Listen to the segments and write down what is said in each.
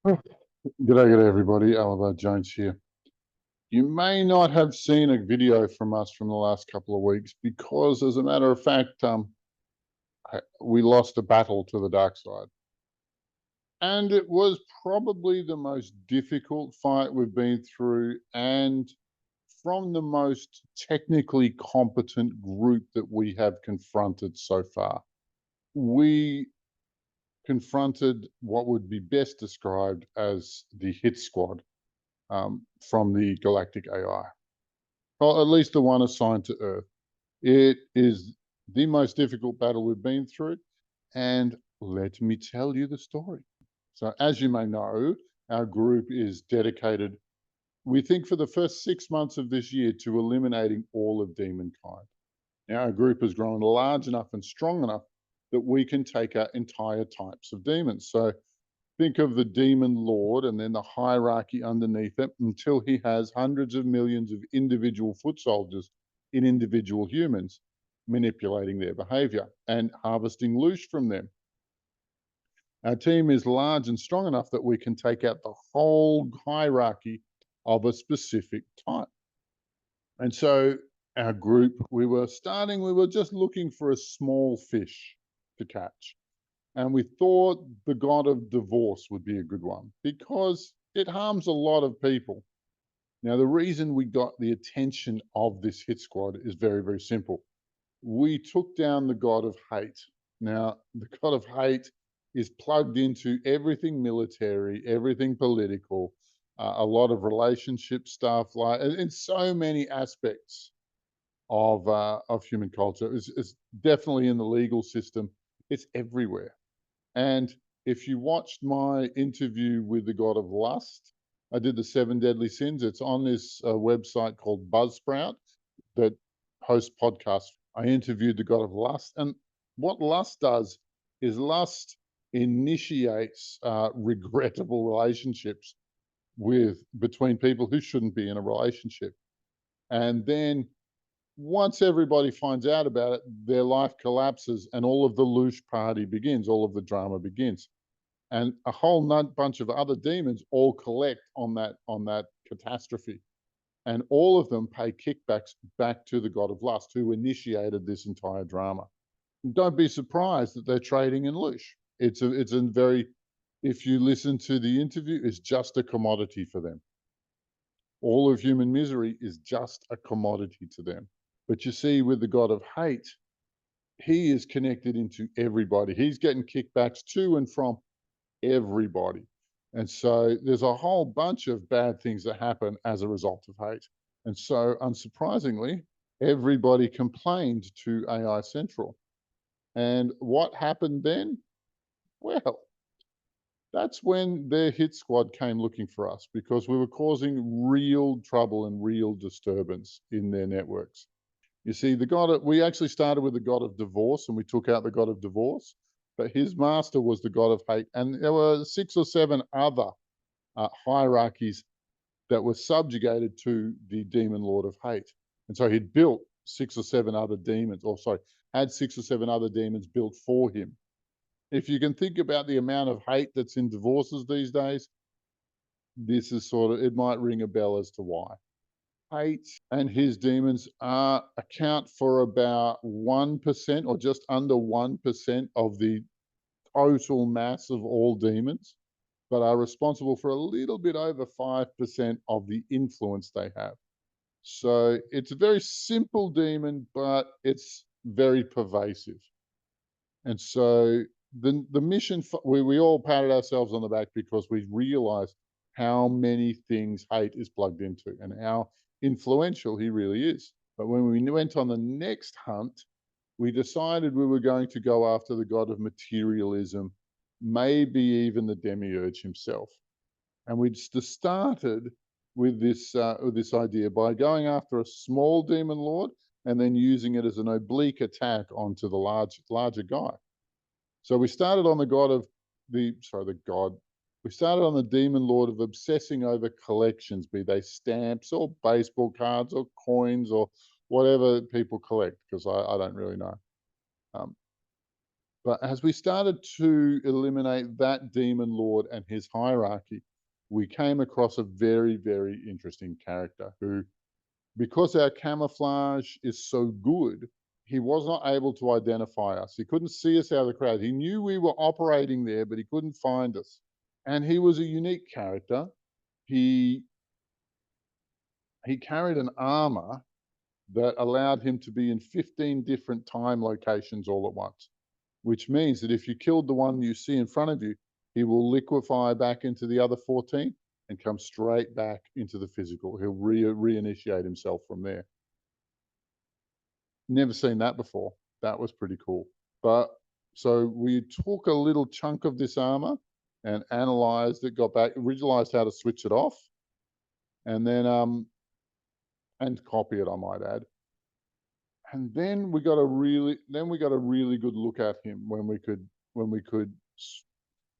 G'day everybody. Oliver Jones here. You may not have seen a video from us from the last couple of weeks because, as a matter of fact, we lost a battle to the dark side. And it was probably the most difficult fight we've been through, and from the most technically competent group that we have confronted so far. We confronted what would be best described as the hit squad from the Galactic AI. Well, at least the one assigned to Earth. It is the most difficult battle we've been through, and let me tell you the story. So, as you may know, our group is dedicated, we think, for the first 6 months of this year to eliminating all of demonkind. Now, our group has grown large enough and strong enough that we can take out entire types of demons. So, think of the demon lord and then the hierarchy underneath it until he has hundreds of millions of individual foot soldiers in individual humans, manipulating their behavior and harvesting loose from them. Our team is large and strong enough that we can take out the whole hierarchy of a specific type. And so our group, we were just looking for a small fish to catch. And we thought the god of divorce would be a good one because it harms a lot of people. Now, the reason we got the attention of this hit squad is very, very simple. We took down the god of hate. Now, the god of hate is plugged into everything military, everything political, a lot of relationship stuff, like in so many aspects of human culture. It's definitely in the legal system. It's everywhere. And if you watched my interview with the god of lust, I did the seven deadly sins. It's on this website called Buzzsprout that hosts podcasts. I interviewed the god of lust. And what lust does is lust initiates regrettable relationships between people who shouldn't be in a relationship. And then once everybody finds out about it, their life collapses and all of the louche party begins, all of the drama begins. And a whole bunch of other demons all collect on that catastrophe. And all of them pay kickbacks back to the god of lust who initiated this entire drama. And don't be surprised that they're trading in louche. It's a very, if you listen to the interview, it's just a commodity for them. All of human misery is just a commodity to them. But you see, with the god of hate, he is connected into everybody. He's getting kickbacks to and from everybody. And so there's a whole bunch of bad things that happen as a result of hate. And so, unsurprisingly, everybody complained to AI Central. And what happened then? Well, that's when their hit squad came looking for us because we were causing real trouble and real disturbance in their networks. You see, we actually started with the god of divorce and we took out the god of divorce, but his master was the god of hate. And there were 6 or 7 other hierarchies that were subjugated to the demon lord of hate. And so he'd built 6 or 7 other demons, or sorry, had 6 or 7 other demons built for him. If you can think about the amount of hate that's in divorces these days, this is it might ring a bell as to why. Hate and his demons account for about 1% or just under 1% of the total mass of all demons, but are responsible for a little bit over 5% of the influence they have. So it's a very simple demon, but it's very pervasive. And so the mission, we all patted ourselves on the back because we realized how many things hate is plugged into and how influential he really is. But when we went on the next hunt, we decided we were going to go after the god of materialism, maybe even the demiurge himself. And we just started with this idea by going after a small demon lord and then using it as an oblique attack onto the larger guy. So we started on we started on the demon lord of obsessing over collections, be they stamps or baseball cards or coins or whatever people collect, because I don't really know. Um, But as we started to eliminate that demon lord and his hierarchy, we came across a very, very interesting character who, because our camouflage is so good, he was not able to identify us. He couldn't see us out of the crowd. He knew we were operating there, but he couldn't find us. And he was a unique character. He he carried an armor that allowed him to be in 15 different time locations all at once, which means that if you killed the one you see in front of you, he will liquefy back into the other 14 and come straight back into the physical. He'll reinitiate himself from there. Never seen that before. That was pretty cool. But so we took a little chunk of this armor and analyzed it, got back, realized how to switch it off, and then and copy it, I might add. And then we got a really good look at him when we could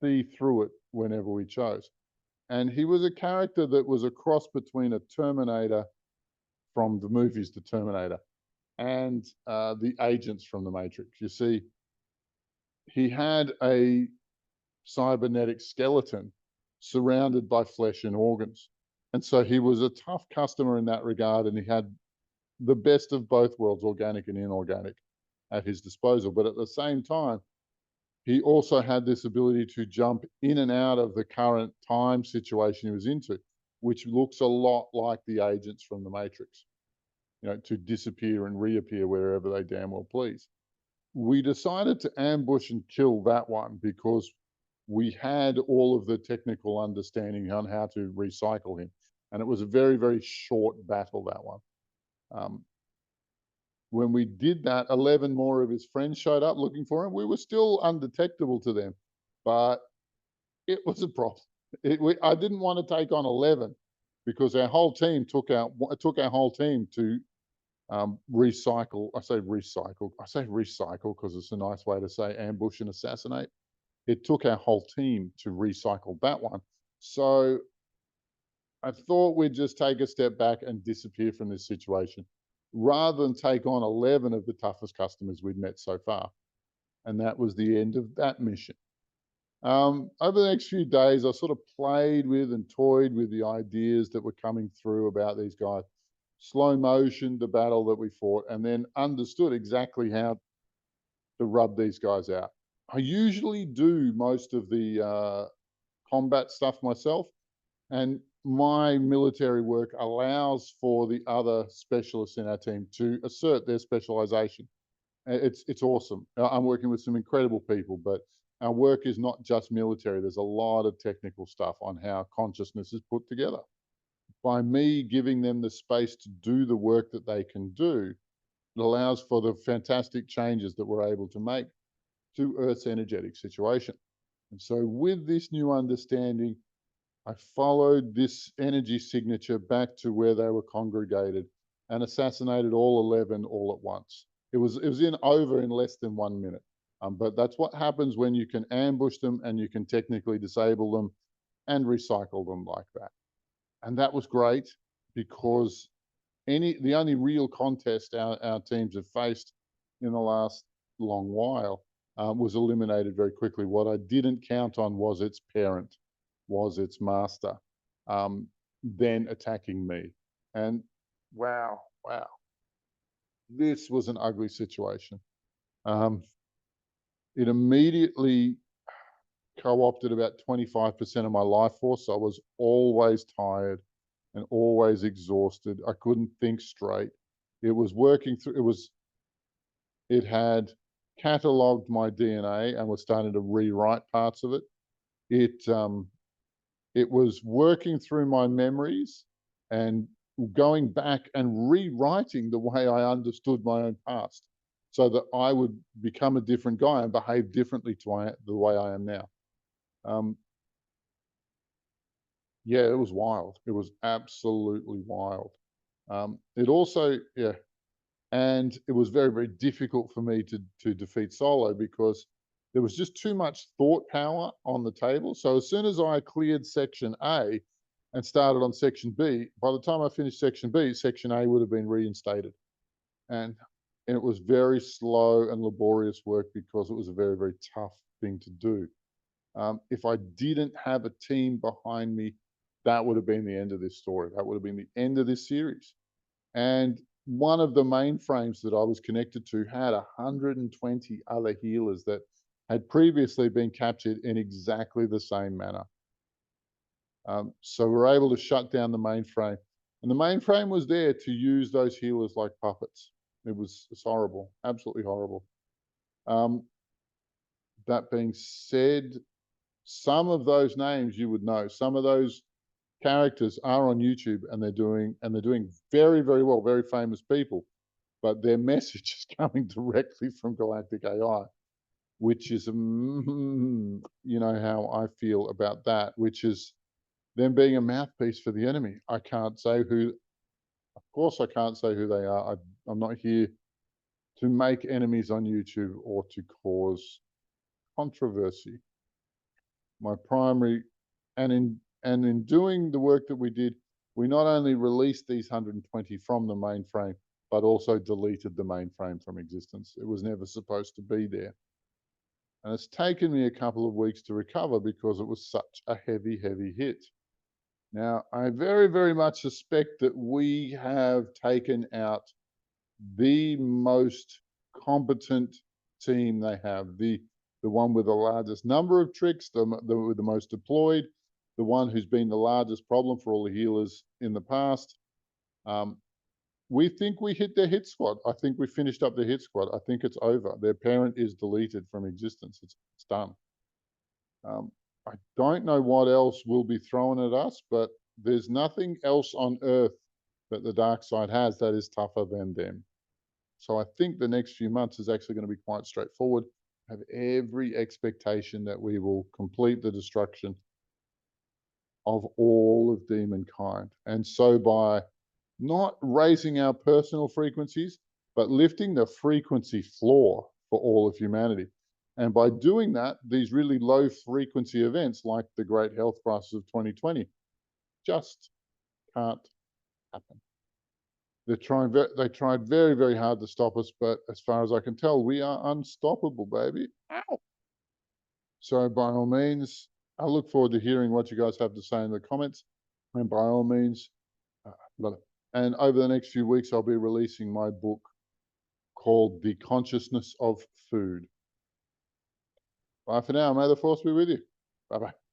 see through it whenever we chose. And he was a character that was a cross between a Terminator from the movies, The Terminator, and the agents from the Matrix. You see, he had a cybernetic skeleton surrounded by flesh and organs. And so he was a tough customer in that regard, and he had the best of both worlds, organic and inorganic, at his disposal. But at the same time, he also had this ability to jump in and out of the current time situation he was into, which looks a lot like the agents from the Matrix, to disappear and reappear wherever they damn well please. We decided to ambush and kill that one because we had all of the technical understanding on how to recycle him. And it was a very, very short battle, that one. When we did that, 11 more of his friends showed up looking for him. We were still undetectable to them, but it was a problem. I didn't want to take on 11 because our whole team took our whole team to recycle. I say recycle because it's a nice way to say ambush and assassinate. It took our whole team to recycle that one. So I thought we'd just take a step back and disappear from this situation rather than take on 11 of the toughest customers we'd met so far. And that was the end of that mission. Over the next few days, I sort of played with and toyed with the ideas that were coming through about these guys, slow motion the battle that we fought, and then understood exactly how to rub these guys out. I usually do most of the combat stuff myself, and my military work allows for the other specialists in our team to assert their specialization. It's awesome. I'm working with some incredible people, but our work is not just military. There's a lot of technical stuff on how consciousness is put together. By me giving them the space to do the work that they can do, it allows for the fantastic changes that we're able to make to Earth's energetic situation. And so with this new understanding, I followed this energy signature back to where they were congregated and assassinated all 11 all at once. It was over in less than 1 minute. But that's what happens when you can ambush them and you can technically disable them and recycle them like that. And that was great because the only real contest our teams have faced in the last long while was eliminated very quickly. What I didn't count on was its parent, was its master, then attacking me. And wow, this was an ugly situation. It immediately co-opted about 25% of my life force. So I was always tired and always exhausted. I couldn't think straight. It was working through, it had cataloged my DNA and was starting to rewrite parts of it. It was working through my memories and going back and rewriting the way I understood my own past so that I would become a different guy and behave differently to the way I am now. Yeah, it was wild. It was absolutely wild. It also, and it was very, very difficult for me to defeat solo because there was just too much thought power on the table. So as soon as I cleared section A and started on section B, by the time I finished section B, section A would have been reinstated. And and it was very slow and laborious work because it was a very, very tough thing to do. If I didn't have a team behind me, that would have been the end of this story. That would have been the end of this series. And one of the mainframes that I was connected to had 120 other healers that had previously been captured in exactly the same manner. So we're able to shut down the mainframe. And the mainframe was there to use those healers like puppets. It's horrible, absolutely horrible. That being said, some of those names you would know. Some of those characters are on YouTube, and they're doing very, very well, very famous people. But their message is coming directly from Galactic AI, which is, you know how I feel about that, which is them being a mouthpiece for the enemy. I can't say who, of course, I can't say who they are. I'm not here to make enemies on YouTube or to cause controversy. My primary, and in doing the work that we did, we not only released these 120 from the mainframe, but also deleted the mainframe from existence. It was never supposed to be there. And it's taken me a couple of weeks to recover because it was such a heavy, heavy hit. Now, I very, very much suspect that we have taken out the most competent team they have, the one with the largest number of tricks, with the most deployed, the one who's been the largest problem for all the healers in the past. We think we hit their hit squad. I think we finished up their hit squad. I think it's over. Their parent is deleted from existence. It's done. I don't know what else will be thrown at us, but there's nothing else on Earth that the dark side has that is tougher than them. So I think the next few months is actually going to be quite straightforward. I have every expectation that we will complete the destruction of all of demonkind. And so by not raising our personal frequencies, but lifting the frequency floor for all of humanity. And by doing that, these really low frequency events like the great health crisis of 2020 just can't happen. They tried very, very hard to stop us, but as far as I can tell, we are unstoppable, baby. Ow! So by all means, I look forward to hearing what you guys have to say in the comments. And by all means, and over the next few weeks, I'll be releasing my book called The Consciousness of Food. Bye for now. May the force be with you. Bye-bye.